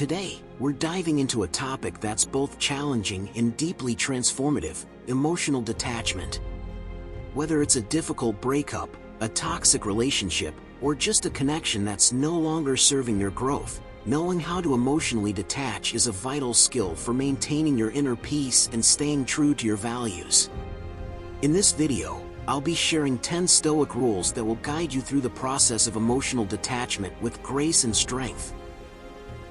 Today, we're diving into a topic that's both challenging and deeply transformative: emotional detachment. Whether it's a difficult breakup, a toxic relationship, or just a connection that's no longer serving your growth, knowing how to emotionally detach is a vital skill for maintaining your inner peace and staying true to your values. In this video, I'll be sharing 10 Stoic rules that will guide you through the process of emotional detachment with grace and strength.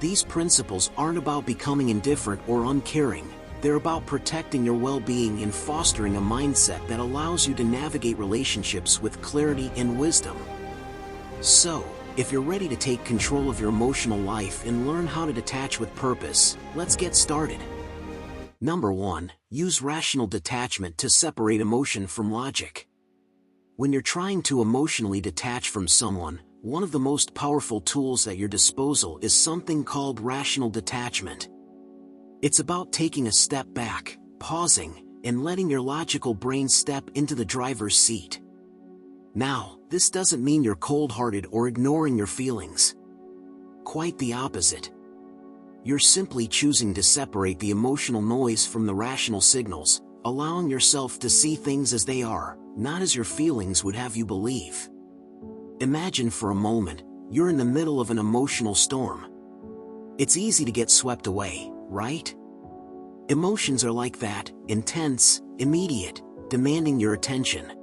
These principles aren't about becoming indifferent or uncaring. They're about protecting your well-being and fostering a mindset that allows you to navigate relationships with clarity and wisdom. So, if you're ready to take control of your emotional life and learn how to detach with purpose, let's get started. Number 1. Use rational detachment to separate emotion from logic. When you're trying to emotionally detach from someone, one of the most powerful tools at your disposal is something called rational detachment. It's about taking a step back, pausing, and letting your logical brain step into the driver's seat. Now, this doesn't mean you're cold-hearted or ignoring your feelings. Quite the opposite. You're simply choosing to separate the emotional noise from the rational signals, allowing yourself to see things as they are, not as your feelings would have you believe. Imagine for a moment, you're in the middle of an emotional storm. It's easy to get swept away, right? Emotions are like that, intense, immediate, demanding your attention.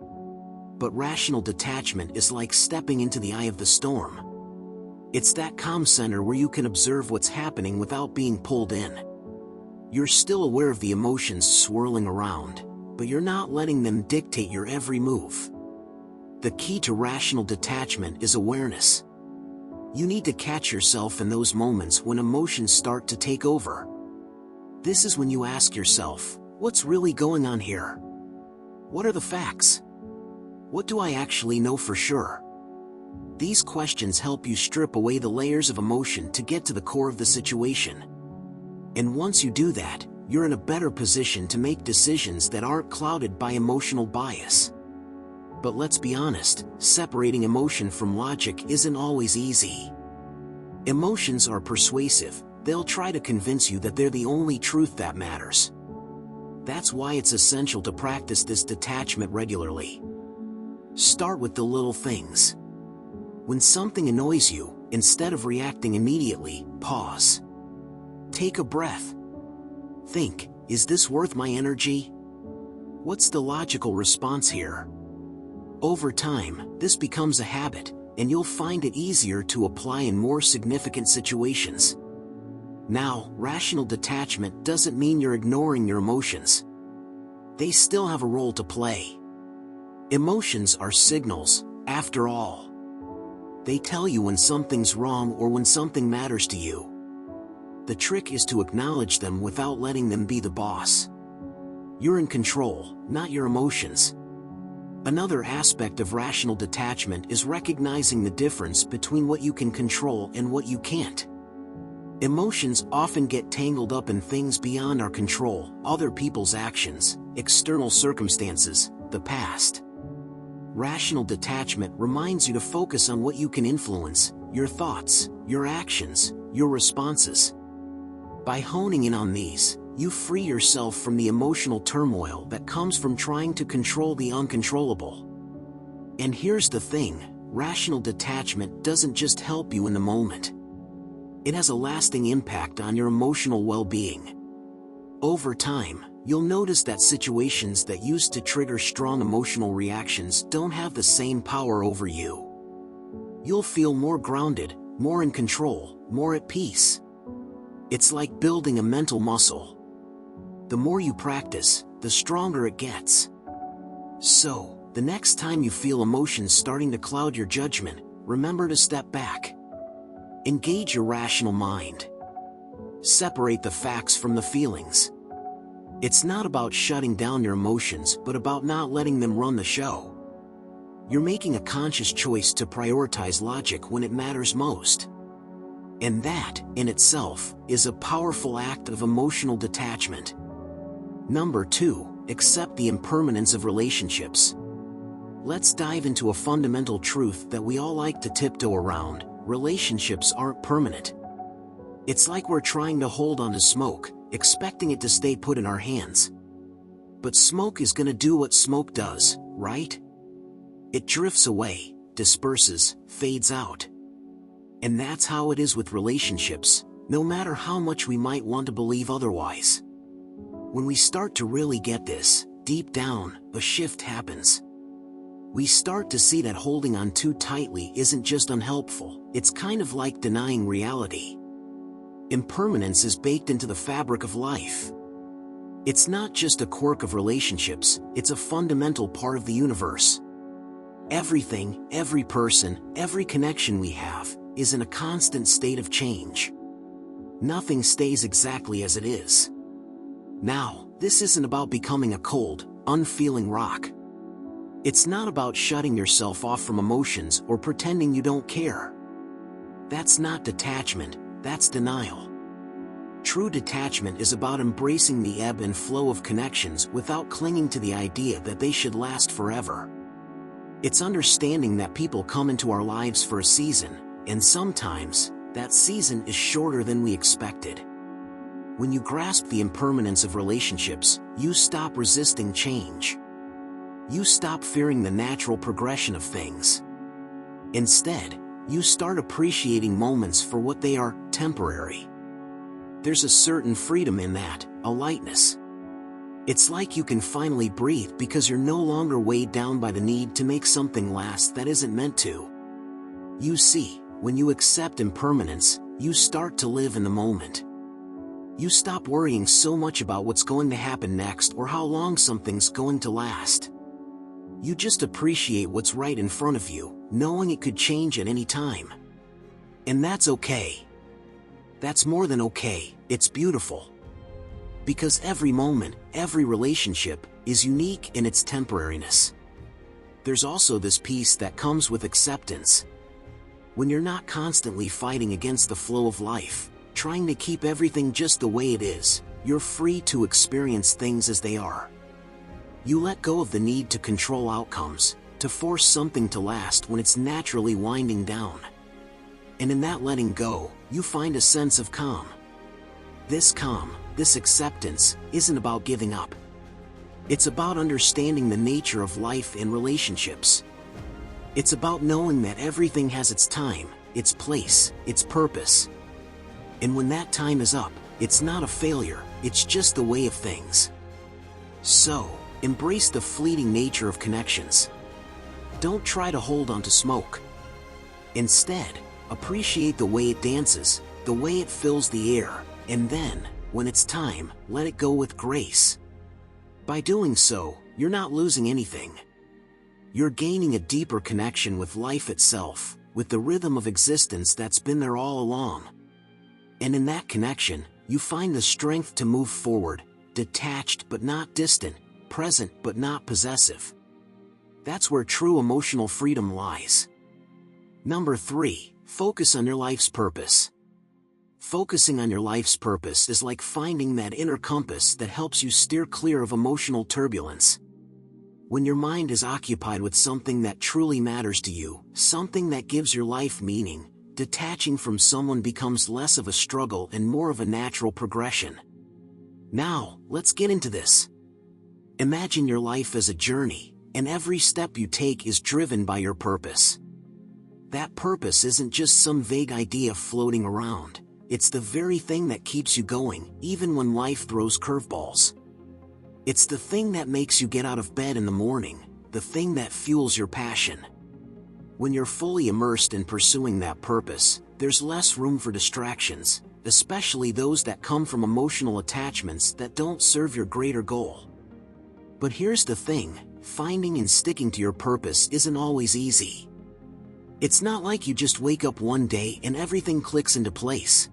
But rational detachment is like stepping into the eye of the storm. It's that calm center where you can observe what's happening without being pulled in. You're still aware of the emotions swirling around, but you're not letting them dictate your every move. The key to rational detachment is awareness. You need to catch yourself in those moments when emotions start to take over. This is when you ask yourself, what's really going on here? What are the facts? What do I actually know for sure? These questions help you strip away the layers of emotion to get to the core of the situation. And once you do that, you're in a better position to make decisions that aren't clouded by emotional bias. But let's be honest, separating emotion from logic isn't always easy. Emotions are persuasive. They'll try to convince you that they're the only truth that matters. That's why it's essential to practice this detachment regularly. Start with the little things. When something annoys you, instead of reacting immediately, pause. Take a breath. Think, is this worth my energy? What's the logical response here? Over time, this becomes a habit, and you'll find it easier to apply in more significant situations. Now, rational detachment doesn't mean you're ignoring your emotions. They still have a role to play. Emotions are signals, after all. They tell you when something's wrong or when something matters to you. The trick is to acknowledge them without letting them be the boss. You're in control, not your emotions. Another aspect of rational detachment is recognizing the difference between what you can control and what you can't. Emotions often get tangled up in things beyond our control: other people's actions, external circumstances, the past. Rational detachment reminds you to focus on what you can influence: your thoughts, your actions, your responses. By honing in on these, you free yourself from the emotional turmoil that comes from trying to control the uncontrollable. And here's the thing: rational detachment doesn't just help you in the moment. It has a lasting impact on your emotional well-being. Over time, you'll notice that situations that used to trigger strong emotional reactions don't have the same power over you. You'll feel more grounded, more in control, more at peace. It's like building a mental muscle. The more you practice, the stronger it gets. So, the next time you feel emotions starting to cloud your judgment, remember to step back. Engage your rational mind. Separate the facts from the feelings. It's not about shutting down your emotions, but about not letting them run the show. You're making a conscious choice to prioritize logic when it matters most. And that, in itself, is a powerful act of emotional detachment. Number 2, accept the impermanence of relationships. Let's dive into a fundamental truth that we all like to tiptoe around: relationships aren't permanent. It's like we're trying to hold on to smoke, expecting it to stay put in our hands. But smoke is gonna do what smoke does, right? It drifts away, disperses, fades out. And that's how it is with relationships, no matter how much we might want to believe otherwise. When we start to really get this, deep down, a shift happens. We start to see that holding on too tightly isn't just unhelpful, it's kind of like denying reality. Impermanence is baked into the fabric of life. It's not just a quirk of relationships, it's a fundamental part of the universe. Everything, every person, every connection we have, is in a constant state of change. Nothing stays exactly as it is. Now, this isn't about becoming a cold, unfeeling rock. It's not about shutting yourself off from emotions or pretending you don't care. That's not detachment, that's denial. True detachment is about embracing the ebb and flow of connections without clinging to the idea that they should last forever. It's understanding that people come into our lives for a season, and sometimes, that season is shorter than we expected. When you grasp the impermanence of relationships, you stop resisting change. You stop fearing the natural progression of things. Instead, you start appreciating moments for what they are, temporary. There's a certain freedom in that, a lightness. It's like you can finally breathe because you're no longer weighed down by the need to make something last that isn't meant to. You see, when you accept impermanence, you start to live in the moment. You stop worrying so much about what's going to happen next or how long something's going to last. You just appreciate what's right in front of you, knowing it could change at any time. And that's okay. That's more than okay, it's beautiful. Because every moment, every relationship, is unique in its temporariness. There's also this peace that comes with acceptance. When you're not constantly fighting against the flow of life, trying to keep everything just the way it is, you're free to experience things as they are. You let go of the need to control outcomes, to force something to last when it's naturally winding down. And in that letting go, you find a sense of calm. This calm, this acceptance, isn't about giving up. It's about understanding the nature of life and relationships. It's about knowing that everything has its time, its place, its purpose. And when that time is up, it's not a failure, it's just the way of things. So, embrace the fleeting nature of connections. Don't try to hold on to smoke. Instead, appreciate the way it dances, the way it fills the air, and then, when it's time, let it go with grace. By doing so, you're not losing anything. You're gaining a deeper connection with life itself, with the rhythm of existence that's been there all along. And in that connection, you find the strength to move forward, detached but not distant, present but not possessive. That's where true emotional freedom lies. Number 3, focus on your life's purpose. Focusing on your life's purpose is like finding that inner compass that helps you steer clear of emotional turbulence. When your mind is occupied with something that truly matters to you, something that gives your life meaning, detaching from someone becomes less of a struggle and more of a natural progression. Now, let's get into this. Imagine your life as a journey, and every step you take is driven by your purpose. That purpose isn't just some vague idea floating around. It's the very thing that keeps you going, even when life throws curveballs. It's the thing that makes you get out of bed in the morning, the thing that fuels your passion. When you're fully immersed in pursuing that purpose, there's less room for distractions, especially those that come from emotional attachments that don't serve your greater goal. But here's the thing, finding and sticking to your purpose isn't always easy. It's not like you just wake up one day and everything clicks into place.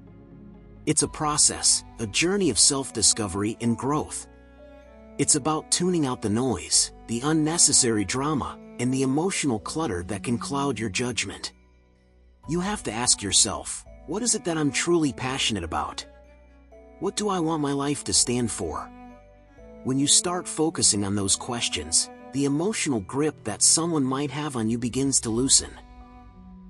It's a process, a journey of self-discovery and growth. It's about tuning out the noise, the unnecessary drama, and the emotional clutter that can cloud your judgment. You have to ask yourself, what is it that I'm truly passionate about? What do I want my life to stand for? When you start focusing on those questions, the emotional grip that someone might have on you begins to loosen.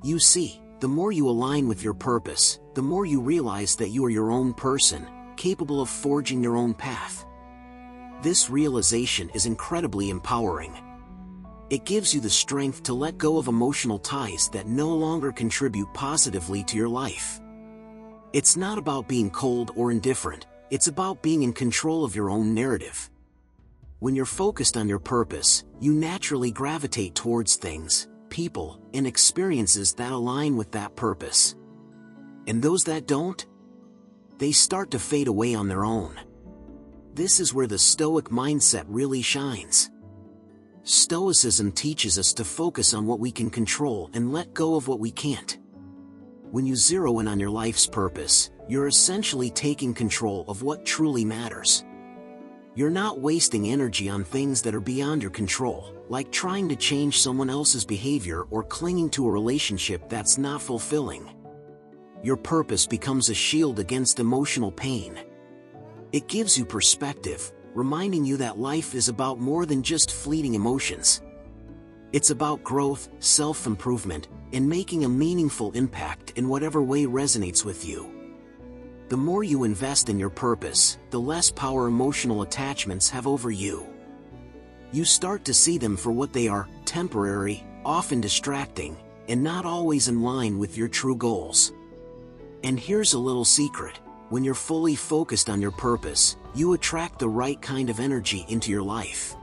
You see, the The more you align with your purpose, the more you realize that you are your own person, capable of forging your own path. This realization is incredibly empowering. It gives you the strength to let go of emotional ties that no longer contribute positively to your life. It's not about being cold or indifferent, it's about being in control of your own narrative. When you're focused on your purpose, you naturally gravitate towards things, people, and experiences that align with that purpose. And those that don't? They start to fade away on their own. This is where the Stoic mindset really shines. Stoicism teaches us to focus on what we can control and let go of what we can't. When you zero in on your life's purpose, you're essentially taking control of what truly matters. You're not wasting energy on things that are beyond your control, like trying to change someone else's behavior or clinging to a relationship that's not fulfilling. Your purpose becomes a shield against emotional pain. It gives you perspective, reminding you that life is about more than just fleeting emotions. It's about growth, self-improvement, and making a meaningful impact in whatever way resonates with you. The more you invest in your purpose, the less power emotional attachments have over you. You start to see them for what they are: temporary, often distracting, and not always in line with your true goals. And here's a little secret: when you're fully focused on your purpose, you attract the right kind of energy into your life.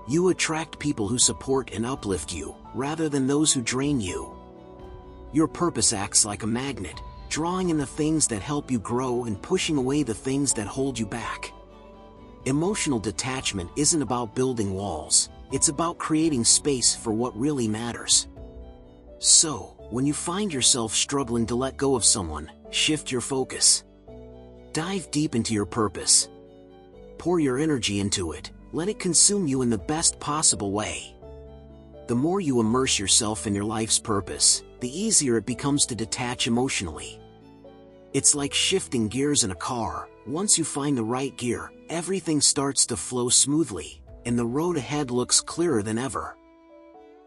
You attract people who support and uplift you, rather than those who drain you. Your purpose acts like a magnet, drawing in the things that help you grow and pushing away the things that hold you back. Emotional detachment isn't about building walls, it's about creating space for what really matters. So, when you find yourself struggling to let go of someone, shift your focus. Dive deep into your purpose. Pour your energy into it, let it consume you in the best possible way. The more you immerse yourself in your life's purpose, the easier it becomes to detach emotionally. It's like shifting gears in a car. Once you find the right gear, everything starts to flow smoothly, and the road ahead looks clearer than ever.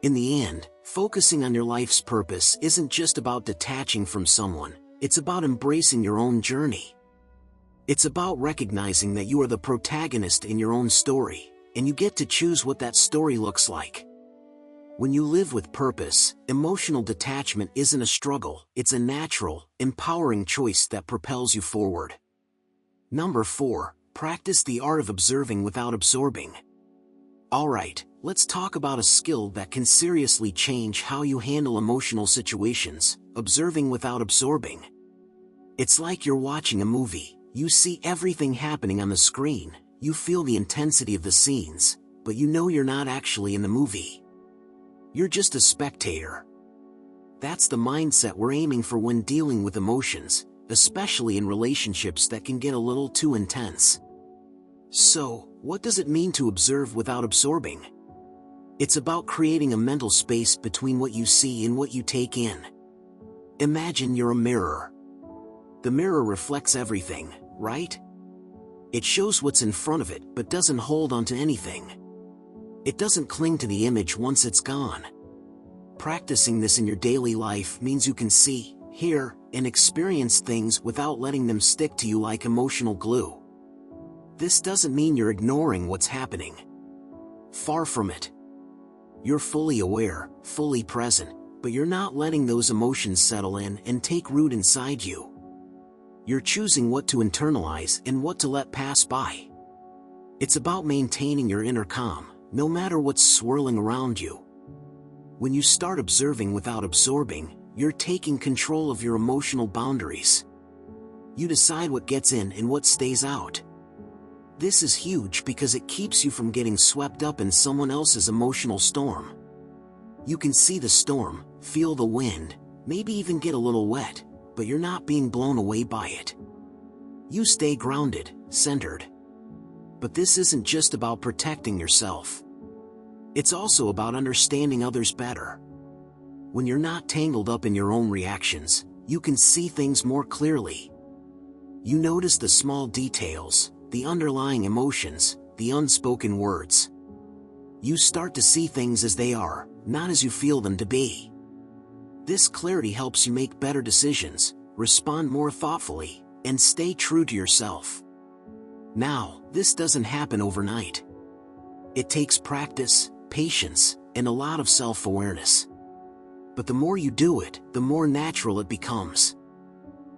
In the end, focusing on your life's purpose isn't just about detaching from someone, it's about embracing your own journey. It's about recognizing that you are the protagonist in your own story, and you get to choose what that story looks like. When you live with purpose, emotional detachment isn't a struggle, it's a natural, empowering choice that propels you forward. Number 4, practice the art of observing without absorbing. Alright, let's talk about a skill that can seriously change how you handle emotional situations: observing without absorbing. It's like you're watching a movie. You see everything happening on the screen, you feel the intensity of the scenes, but you know you're not actually in the movie. You're just a spectator. That's the mindset we're aiming for when dealing with emotions, especially in relationships that can get a little too intense. So, what does it mean to observe without absorbing? It's about creating a mental space between what you see and what you take in. Imagine you're a mirror. The mirror reflects everything, right? It shows what's in front of it but doesn't hold onto anything. It doesn't cling to the image once it's gone. Practicing this in your daily life means you can see, hear, and experience things without letting them stick to you like emotional glue. This doesn't mean you're ignoring what's happening. Far from it. You're fully aware, fully present, but you're not letting those emotions settle in and take root inside you. You're choosing what to internalize and what to let pass by. It's about maintaining your inner calm, no matter what's swirling around you. When you start observing without absorbing, you're taking control of your emotional boundaries. You decide what gets in and what stays out. This is huge because it keeps you from getting swept up in someone else's emotional storm. You can see the storm, feel the wind, maybe even get a little wet, but you're not being blown away by it. You stay grounded, centered. But this isn't just about protecting yourself. It's also about understanding others better. When you're not tangled up in your own reactions, you can see things more clearly. You notice the small details, the underlying emotions, the unspoken words. You start to see things as they are, not as you feel them to be. This clarity helps you make better decisions, respond more thoughtfully, and stay true to yourself. Now, this doesn't happen overnight. It takes practice, patience, and a lot of self-awareness. But the more you do it, the more natural it becomes.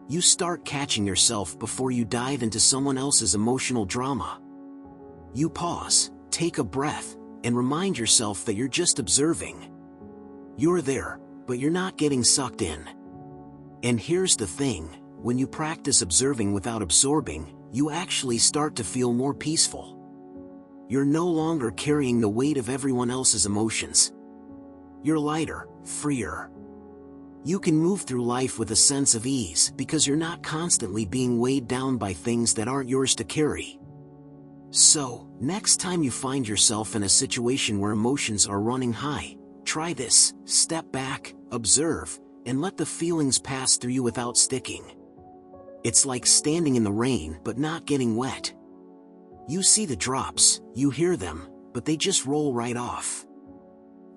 You start catching yourself before you dive into someone else's emotional drama. You pause, take a breath, and remind yourself that you're just observing. You're there, but you're not getting sucked in. And here's the thing, when you practice observing without absorbing, you actually start to feel more peaceful. You're no longer carrying the weight of everyone else's emotions. You're lighter, freer. You can move through life with a sense of ease because you're not constantly being weighed down by things that aren't yours to carry. So, next time you find yourself in a situation where emotions are running high, try this: step back, observe, and let the feelings pass through you without sticking. It's like standing in the rain but not getting wet. You see the drops, you hear them, but they just roll right off.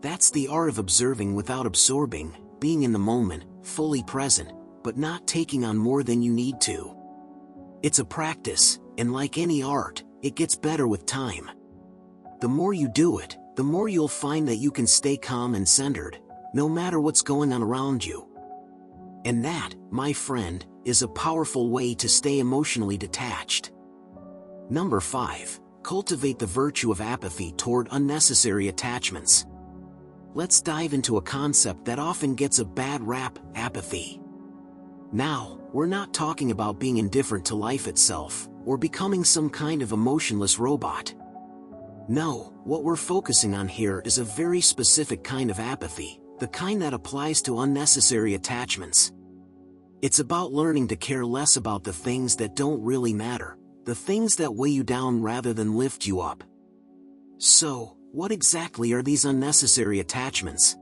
That's the art of observing without absorbing, being in the moment, fully present, but not taking on more than you need to. It's a practice, and like any art, it gets better with time. The more you do it, the more you'll find that you can stay calm and centered, no matter what's going on around you. And that, my friend, is a powerful way to stay emotionally detached. Number 5. Cultivate the virtue of apathy toward unnecessary attachments. Let's dive into a concept that often gets a bad rap: apathy. Now, we're not talking about being indifferent to life itself, or becoming some kind of emotionless robot. No, what we're focusing on here is a very specific kind of apathy, the kind that applies to unnecessary attachments. It's about learning to care less about the things that don't really matter, the things that weigh you down rather than lift you up. So, what exactly are these unnecessary attachments?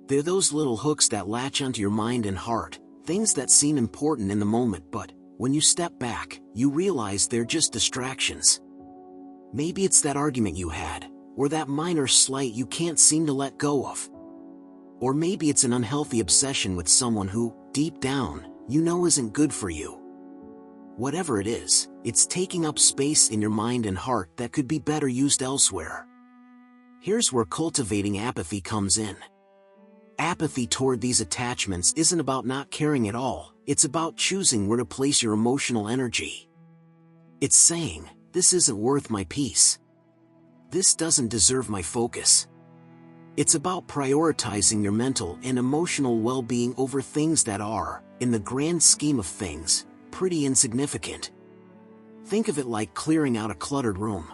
They're those little hooks that latch onto your mind and heart, things that seem important in the moment, but when you step back, you realize they're just distractions. Maybe it's that argument you had, or that minor slight you can't seem to let go of. Or maybe it's an unhealthy obsession with someone who, deep down, you know isn't good for you. Whatever it is, it's taking up space in your mind and heart that could be better used elsewhere. Here's where cultivating apathy comes in. Apathy toward these attachments isn't about not caring at all, it's about choosing where to place your emotional energy. It's saying, this isn't worth my peace. This doesn't deserve my focus. It's about prioritizing your mental and emotional well-being over things that are, in the grand scheme of things, pretty insignificant. Think of it like clearing out a cluttered room.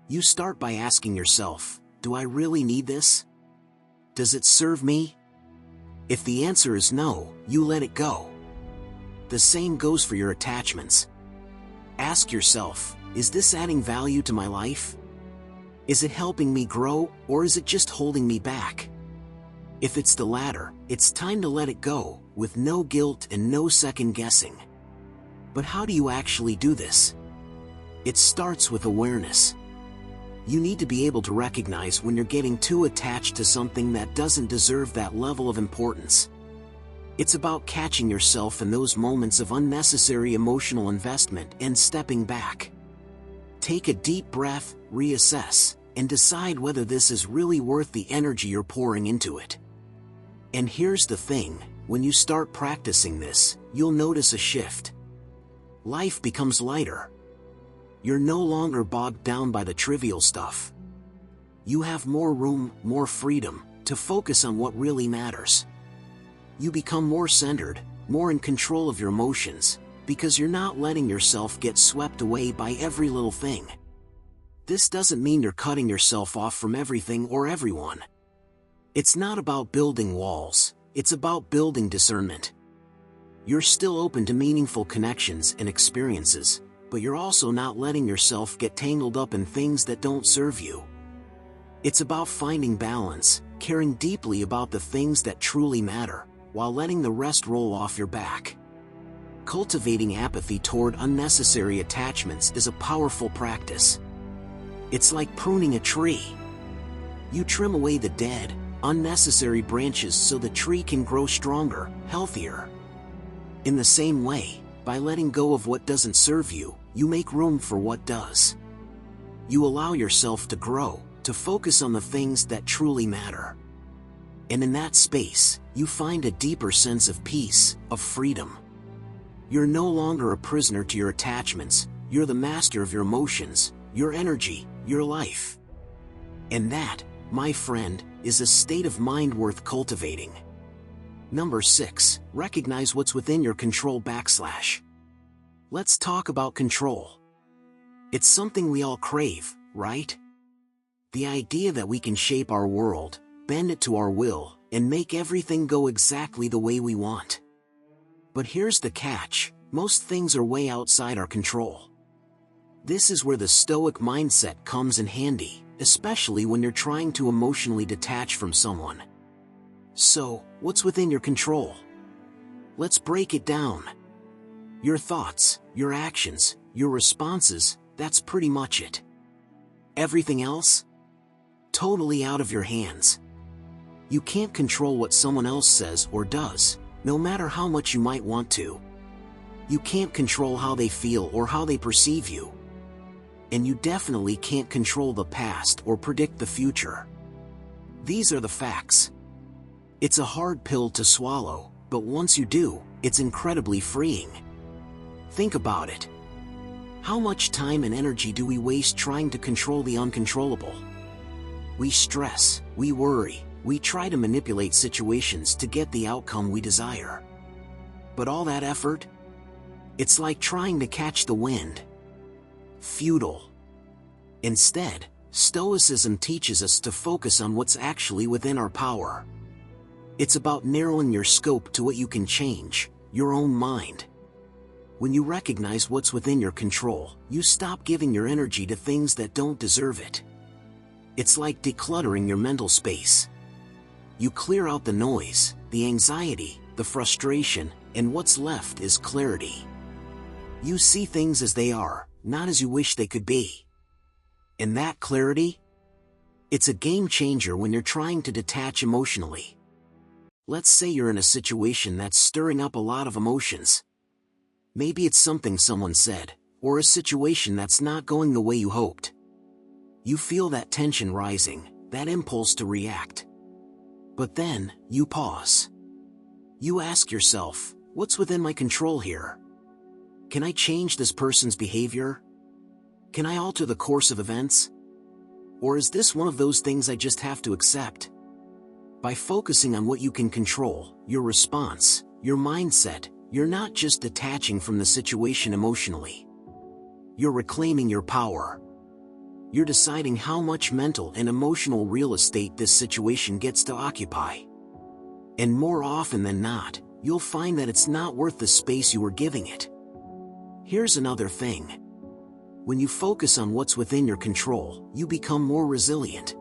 You start by asking yourself, do I really need this? Does it serve me? If the answer is no, you let it go. The same goes for your attachments. Ask yourself, is this adding value to my life? Is it helping me grow, or is it just holding me back? If it's the latter, it's time to let it go, with no guilt and no second guessing. But how do you actually do this? It starts with awareness. You need to be able to recognize when you're getting too attached to something that doesn't deserve that level of importance. It's about catching yourself in those moments of unnecessary emotional investment and stepping back. Take a deep breath, reassess, and decide whether this is really worth the energy you're pouring into it. And here's the thing, when you start practicing this, you'll notice a shift. Life becomes lighter. You're no longer bogged down by the trivial stuff. You have more room, more freedom, to focus on what really matters. You become more centered, more in control of your emotions, because you're not letting yourself get swept away by every little thing. This doesn't mean you're cutting yourself off from everything or everyone. It's not about building walls, it's about building discernment. You're still open to meaningful connections and experiences, but you're also not letting yourself get tangled up in things that don't serve you. It's about finding balance, caring deeply about the things that truly matter, while letting the rest roll off your back. Cultivating apathy toward unnecessary attachments is a powerful practice. It's like pruning a tree. You trim away the dead, unnecessary branches so the tree can grow stronger, healthier. In the same way, by letting go of what doesn't serve you, you make room for what does. You allow yourself to grow, to focus on the things that truly matter. And in that space, you find a deeper sense of peace, of freedom. You're no longer a prisoner to your attachments, you're the master of your emotions, your energy, your life. And that, my friend, is a state of mind worth cultivating. Number 6, recognize what's within your control / Let's talk about control. It's something we all crave, right? The idea that we can shape our world, bend it to our will, and make everything go exactly the way we want. But here's the catch, most things are way outside our control. This is where the Stoic mindset comes in handy, especially when you're trying to emotionally detach from someone. So, what's within your control? Let's break it down. Your thoughts, your actions, your responses, that's pretty much it. Everything else? Totally out of your hands. You can't control what someone else says or does, no matter how much you might want to. You can't control how they feel or how they perceive you. And you definitely can't control the past or predict the future. These are the facts. It's a hard pill to swallow, but once you do, it's incredibly freeing. Think about it. How much time and energy do we waste trying to control the uncontrollable? We stress, we worry, we try to manipulate situations to get the outcome we desire. But all that effort? It's like trying to catch the wind. Futile. Instead, Stoicism teaches us to focus on what's actually within our power. It's about narrowing your scope to what you can change, your own mind. When you recognize what's within your control, you stop giving your energy to things that don't deserve it. It's like decluttering your mental space. You clear out the noise, the anxiety, the frustration, and what's left is clarity. You see things as they are, not as you wish they could be. And that clarity? It's a game changer when you're trying to detach emotionally. Let's say you're in a situation that's stirring up a lot of emotions. Maybe it's something someone said, or a situation that's not going the way you hoped. You feel that tension rising, that impulse to react. But then, you pause. You ask yourself, what's within my control here? Can I change this person's behavior? Can I alter the course of events? Or is this one of those things I just have to accept? By focusing on what you can control, your response, your mindset, you're not just detaching from the situation emotionally. You're reclaiming your power. You're deciding how much mental and emotional real estate this situation gets to occupy. And more often than not, you'll find that it's not worth the space you were giving it. Here's another thing. When you focus on what's within your control, you become more resilient.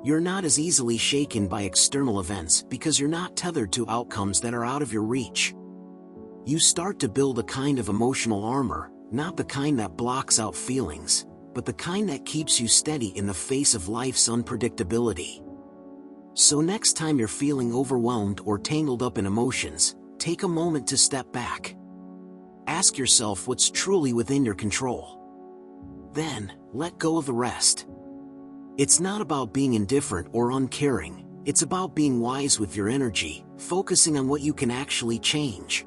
You're not as easily shaken by external events because you're not tethered to outcomes that are out of your reach. You start to build a kind of emotional armor, not the kind that blocks out feelings, but the kind that keeps you steady in the face of life's unpredictability. So next time you're feeling overwhelmed or tangled up in emotions, take a moment to step back. Ask yourself what's truly within your control. Then, let go of the rest. It's not about being indifferent or uncaring, it's about being wise with your energy, focusing on what you can actually change.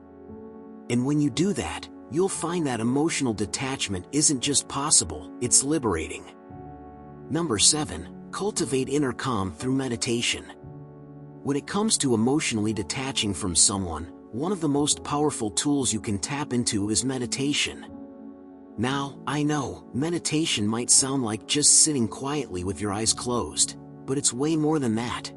And when you do that, you'll find that emotional detachment isn't just possible, it's liberating. Number 7, cultivate inner calm through meditation. When it comes to emotionally detaching from someone, one of the most powerful tools you can tap into is meditation. Now, I know, meditation might sound like just sitting quietly with your eyes closed, but it's way more than that.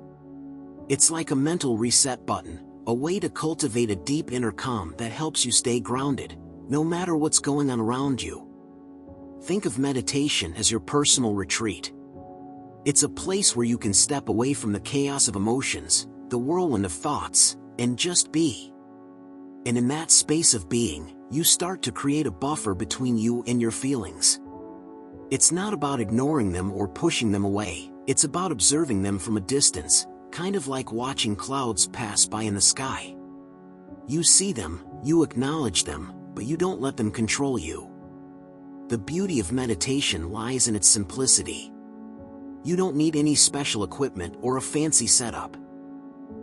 It's like a mental reset button, a way to cultivate a deep inner calm that helps you stay grounded, no matter what's going on around you. Think of meditation as your personal retreat. It's a place where you can step away from the chaos of emotions, the whirlwind of thoughts, and just be. And in that space of being, you start to create a buffer between you and your feelings. It's not about ignoring them or pushing them away, it's about observing them from a distance, kind of like watching clouds pass by in the sky. You see them, you acknowledge them, but you don't let them control you. The beauty of meditation lies in its simplicity. You don't need any special equipment or a fancy setup.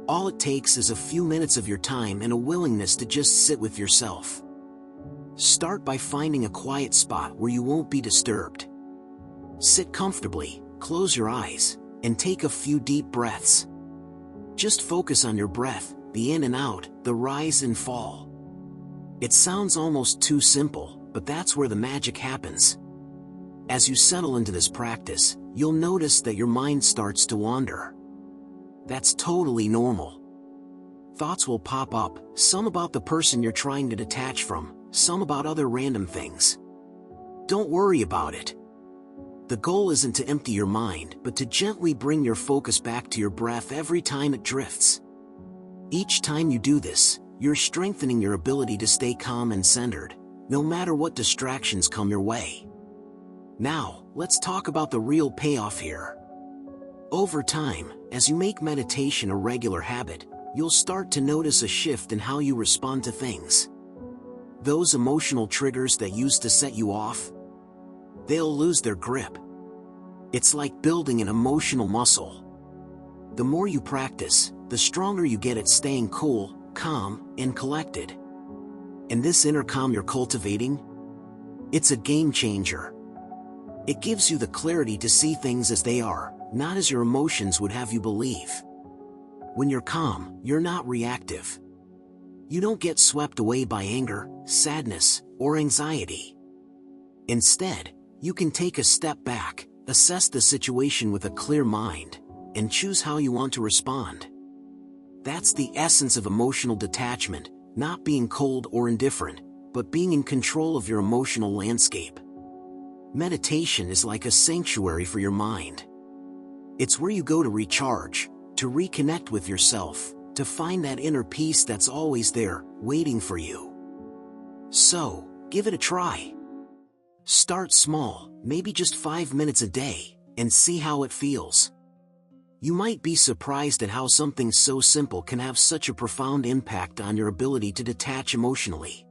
All it takes is a few minutes of your time and a willingness to just sit with yourself. Start by finding a quiet spot where you won't be disturbed. Sit comfortably, close your eyes, and take a few deep breaths. Just focus on your breath, the in and out, the rise and fall. It sounds almost too simple, but that's where the magic happens. As you settle into this practice, you'll notice that your mind starts to wander. That's totally normal. Thoughts will pop up, some about the person you're trying to detach from, some about other random things. Don't worry about it. The goal isn't to empty your mind, but to gently bring your focus back to your breath every time it drifts. Each time you do this, you're strengthening your ability to stay calm and centered, no matter what distractions come your way. Now, let's talk about the real payoff here. Over time, as you make meditation a regular habit, you'll start to notice a shift in how you respond to things. Those emotional triggers that used to set you off, they'll lose their grip. It's like building an emotional muscle. The more you practice, the stronger you get at staying cool, calm, and collected. And this inner calm you're cultivating? It's a game changer. It gives you the clarity to see things as they are, not as your emotions would have you believe. When you're calm, you're not reactive. You don't get swept away by anger, sadness, or anxiety. Instead, you can take a step back, assess the situation with a clear mind, and choose how you want to respond. That's the essence of emotional detachment, not being cold or indifferent, but being in control of your emotional landscape. Meditation is like a sanctuary for your mind. It's where you go to recharge, to reconnect with yourself, to find that inner peace that's always there, waiting for you. So, give it a try. Start small, maybe just 5 minutes a day, and see how it feels. You might be surprised at how something so simple can have such a profound impact on your ability to detach emotionally.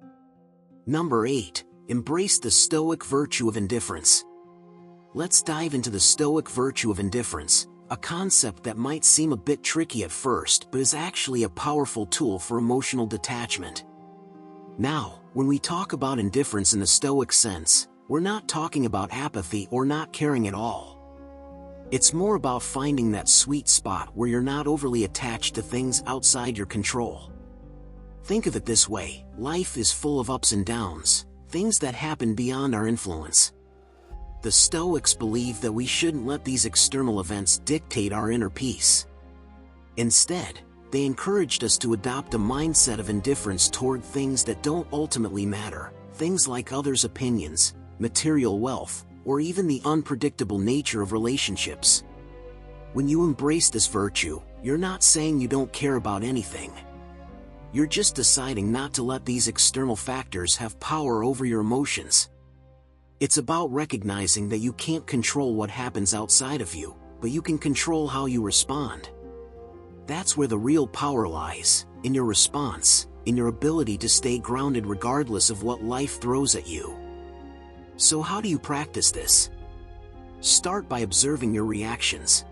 Number 8. Embrace the Stoic virtue of indifference. Let's dive into the Stoic virtue of indifference, a concept that might seem a bit tricky at first but is actually a powerful tool for emotional detachment. Now, when we talk about indifference in the Stoic sense, we're not talking about apathy or not caring at all. It's more about finding that sweet spot where you're not overly attached to things outside your control. Think of it this way: life is full of ups and downs, things that happen beyond our influence. The Stoics believe that we shouldn't let these external events dictate our inner peace. Instead, they encouraged us to adopt a mindset of indifference toward things that don't ultimately matter, things like others' opinions, material wealth, or even the unpredictable nature of relationships. When you embrace this virtue, you're not saying you don't care about anything. You're just deciding not to let these external factors have power over your emotions. It's about recognizing that you can't control what happens outside of you, but you can control how you respond. That's where the real power lies, in your response, in your ability to stay grounded regardless of what life throws at you. So how do you practice this? Start by observing your reactions.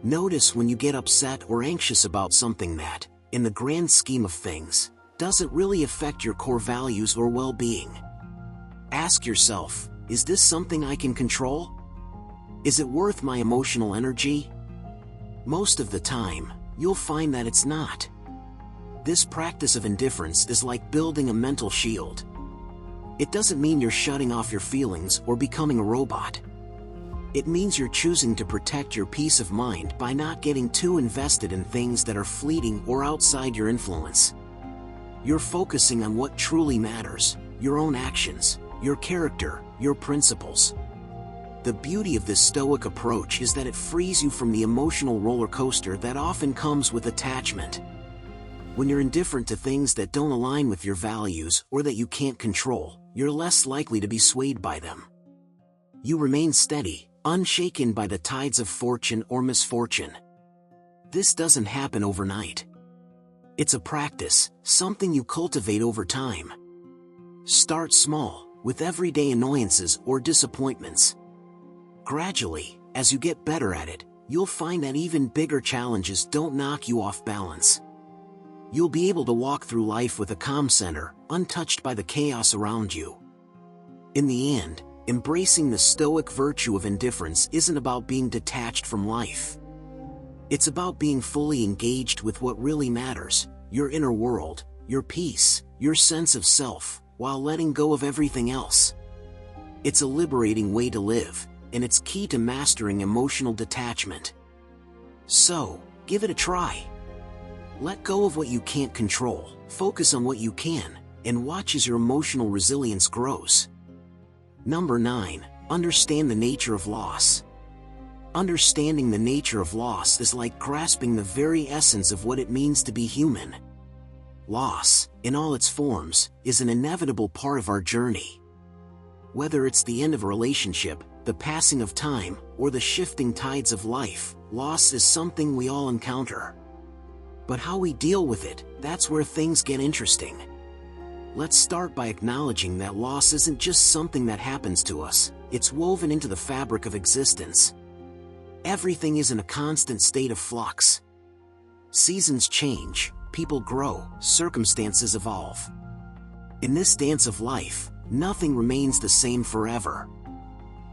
Notice when you get upset or anxious about something that, in the grand scheme of things, doesn't really affect your core values or well-being. Ask yourself, is this something I can control? Is it worth my emotional energy? Most of the time, you'll find that it's not. This practice of indifference is like building a mental shield. It doesn't mean you're shutting off your feelings or becoming a robot. It means you're choosing to protect your peace of mind by not getting too invested in things that are fleeting or outside your influence. You're focusing on what truly matters, your own actions, your character, your principles. The beauty of this Stoic approach is that it frees you from the emotional roller coaster that often comes with attachment. When you're indifferent to things that don't align with your values or that you can't control, you're less likely to be swayed by them. You remain steady, unshaken by the tides of fortune or misfortune. This doesn't happen overnight. It's a practice, something you cultivate over time. Start small, with everyday annoyances or disappointments. Gradually, as you get better at it, you'll find that even bigger challenges don't knock you off balance. You'll be able to walk through life with a calm center, untouched by the chaos around you. In the end, embracing the Stoic virtue of indifference isn't about being detached from life. It's about being fully engaged with what really matters, your inner world, your peace, your sense of self, while letting go of everything else. It's a liberating way to live, and it's key to mastering emotional detachment. So, give it a try. Let go of what you can't control, focus on what you can, and watch as your emotional resilience grows. Number 9. Understand the nature of loss. Understanding the nature of loss is like grasping the very essence of what it means to be human. Loss, in all its forms, is an inevitable part of our journey. Whether it's the end of a relationship, the passing of time, or the shifting tides of life, loss is something we all encounter. But how we deal with it, that's where things get interesting. Let's start by acknowledging that loss isn't just something that happens to us, it's woven into the fabric of existence. Everything is in a constant state of flux. Seasons change, people grow, circumstances evolve. In this dance of life, nothing remains the same forever.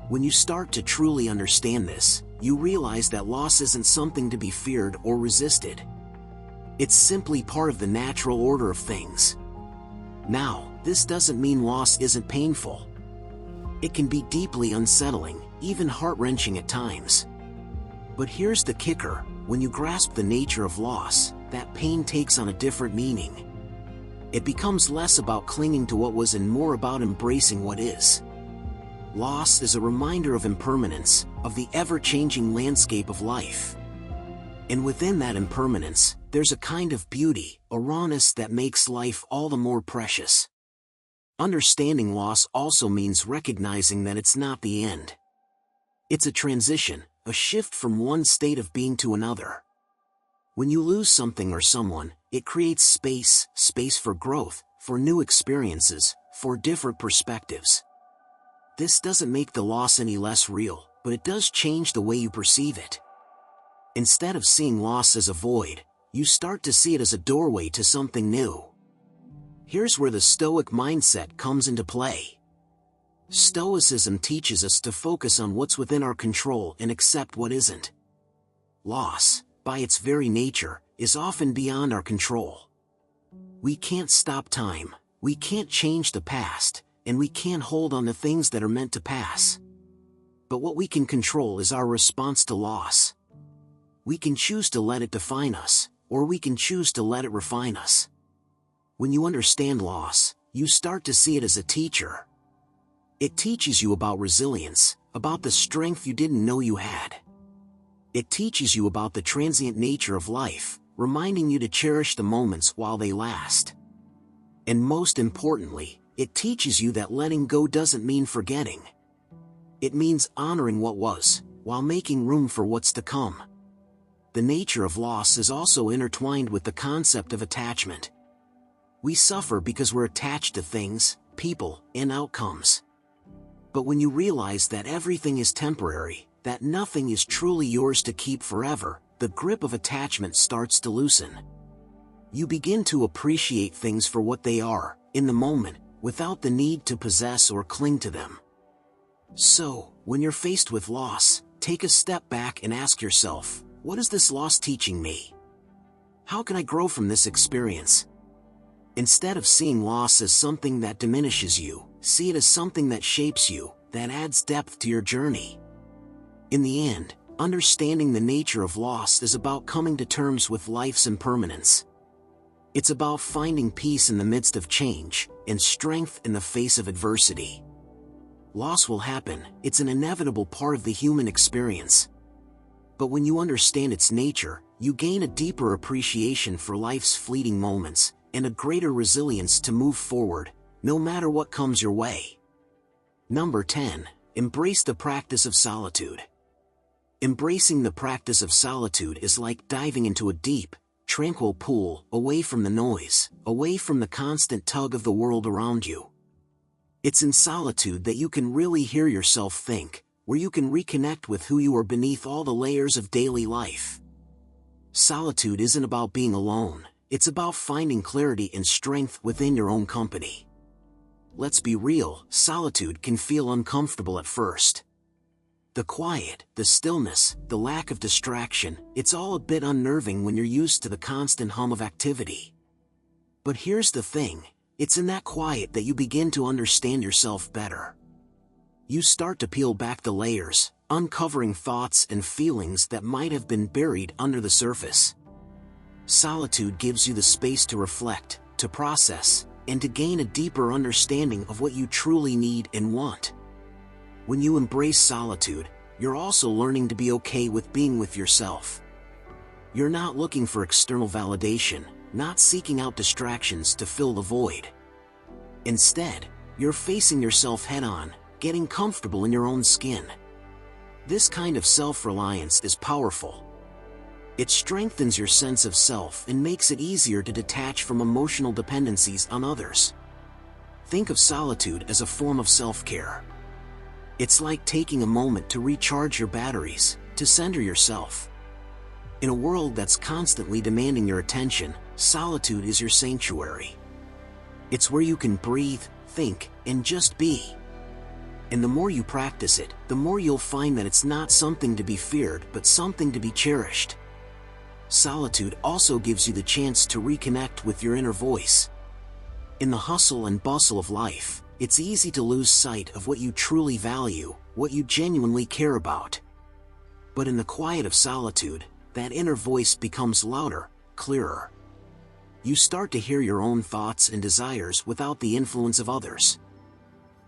When you start to truly understand this, you realize that loss isn't something to be feared or resisted. It's simply part of the natural order of things. Now, this doesn't mean loss isn't painful. It can be deeply unsettling, even heart-wrenching at times. But here's the kicker: when you grasp the nature of loss, that pain takes on a different meaning. It becomes less about clinging to what was and more about embracing what is. Loss is a reminder of impermanence, of the ever-changing landscape of life. And within that impermanence, there's a kind of beauty, a rawness that makes life all the more precious. Understanding loss also means recognizing that it's not the end. It's a transition, a shift from one state of being to another. When you lose something or someone, it creates space for growth, for new experiences, for different perspectives. This doesn't make the loss any less real, but it does change the way you perceive it. Instead of seeing loss as a void, you start to see it as a doorway to something new. Here's where the Stoic mindset comes into play. Stoicism teaches us to focus on what's within our control and accept what isn't. Loss, by its very nature, is often beyond our control. We can't stop time, we can't change the past, and we can't hold on to things that are meant to pass. But what we can control is our response to loss. We can choose to let it define us, or we can choose to let it refine us. When you understand loss, you start to see it as a teacher. It teaches you about resilience, about the strength you didn't know you had. It teaches you about the transient nature of life, reminding you to cherish the moments while they last. And most importantly, it teaches you that letting go doesn't mean forgetting. It means honoring what was, while making room for what's to come. The nature of loss is also intertwined with the concept of attachment. We suffer because we're attached to things, people, and outcomes. But when you realize that everything is temporary, that nothing is truly yours to keep forever, the grip of attachment starts to loosen. You begin to appreciate things for what they are, in the moment, without the need to possess or cling to them. So, when you're faced with loss, take a step back and ask yourself, what is this loss teaching me? How can I grow from this experience? Instead of seeing loss as something that diminishes you, see it as something that shapes you, that adds depth to your journey. In the end, understanding the nature of loss is about coming to terms with life's impermanence. It's about finding peace in the midst of change, and strength in the face of adversity. Loss will happen, it's an inevitable part of the human experience. But when you understand its nature, you gain a deeper appreciation for life's fleeting moments, and a greater resilience to move forward, no matter what comes your way. Number 10. Embrace the practice of solitude. Embracing the practice of solitude is like diving into a deep, tranquil pool, away from the noise, away from the constant tug of the world around you. It's in solitude that you can really hear yourself think, where you can reconnect with who you are beneath all the layers of daily life. Solitude isn't about being alone, it's about finding clarity and strength within your own company. Let's be real, solitude can feel uncomfortable at first. The quiet, the stillness, the lack of distraction, it's all a bit unnerving when you're used to the constant hum of activity. But here's the thing, it's in that quiet that you begin to understand yourself better. You start to peel back the layers, uncovering thoughts and feelings that might have been buried under the surface. Solitude gives you the space to reflect, to process, and to gain a deeper understanding of what you truly need and want. When you embrace solitude, you're also learning to be okay with being with yourself. You're not looking for external validation, not seeking out distractions to fill the void. Instead, you're facing yourself head-on, getting comfortable in your own skin. This kind of self-reliance is powerful. It strengthens your sense of self and makes it easier to detach from emotional dependencies on others. Think of solitude as a form of self-care. It's like taking a moment to recharge your batteries, to center yourself. In a world that's constantly demanding your attention, solitude is your sanctuary. It's where you can breathe, think, and just be. And the more you practice it, the more you'll find that it's not something to be feared but something to be cherished. Solitude also gives you the chance to reconnect with your inner voice. In the hustle and bustle of life, it's easy to lose sight of what you truly value, what you genuinely care about. But in the quiet of solitude, that inner voice becomes louder, clearer. You start to hear your own thoughts and desires without the influence of others.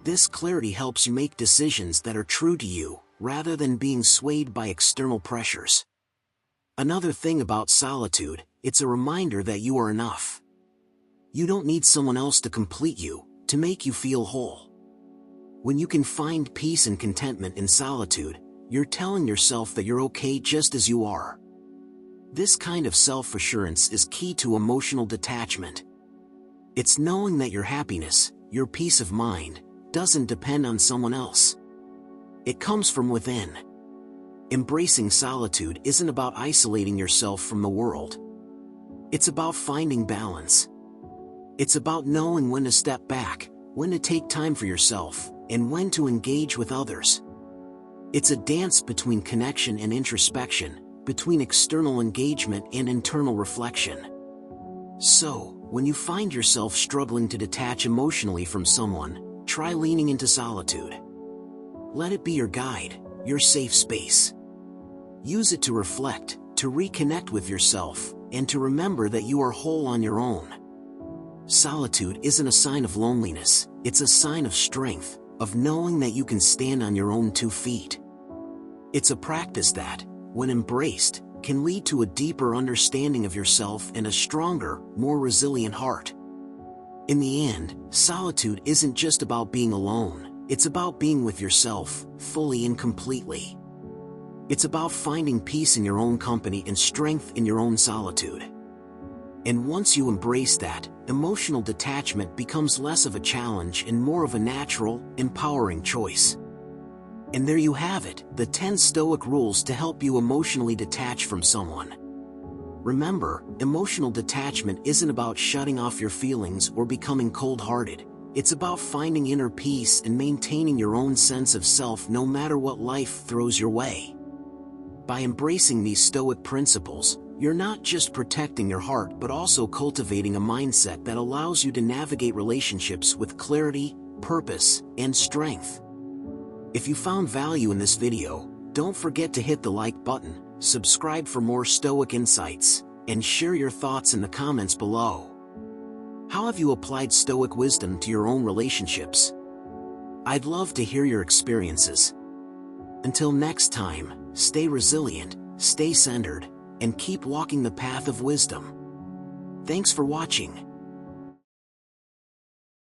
This clarity helps you make decisions that are true to you, rather than being swayed by external pressures. Another thing about solitude, it's a reminder that you are enough. You don't need someone else to complete you, to make you feel whole. When you can find peace and contentment in solitude, you're telling yourself that you're okay just as you are. This kind of self-assurance is key to emotional detachment. It's knowing that your happiness, your peace of mind, doesn't depend on someone else. It comes from within. Embracing solitude isn't about isolating yourself from the world. It's about finding balance. It's about knowing when to step back, when to take time for yourself, and when to engage with others. It's a dance between connection and introspection, between external engagement and internal reflection. So, when you find yourself struggling to detach emotionally from someone, try leaning into solitude. Let it be your guide, your safe space. Use it to reflect, to reconnect with yourself, and to remember that you are whole on your own. Solitude isn't a sign of loneliness, it's a sign of strength, of knowing that you can stand on your own 2 feet. It's a practice that, when embraced, can lead to a deeper understanding of yourself and a stronger, more resilient heart. In the end, solitude isn't just about being alone, it's about being with yourself, fully and completely. It's about finding peace in your own company and strength in your own solitude. And once you embrace that, emotional detachment becomes less of a challenge and more of a natural, empowering choice. And there you have it, the 10 Stoic rules to help you emotionally detach from someone. Remember, emotional detachment isn't about shutting off your feelings or becoming cold-hearted. It's about finding inner peace and maintaining your own sense of self no matter what life throws your way. By embracing these Stoic principles, you're not just protecting your heart but also cultivating a mindset that allows you to navigate relationships with clarity, purpose, and strength. If you found value in this video, don't forget to hit the like button, subscribe for more Stoic insights, and share your thoughts in the comments below. How have you applied Stoic wisdom to your own relationships? I'd love to hear your experiences. Until next time, stay resilient, stay centered, and keep walking the path of wisdom. Thanks for watching.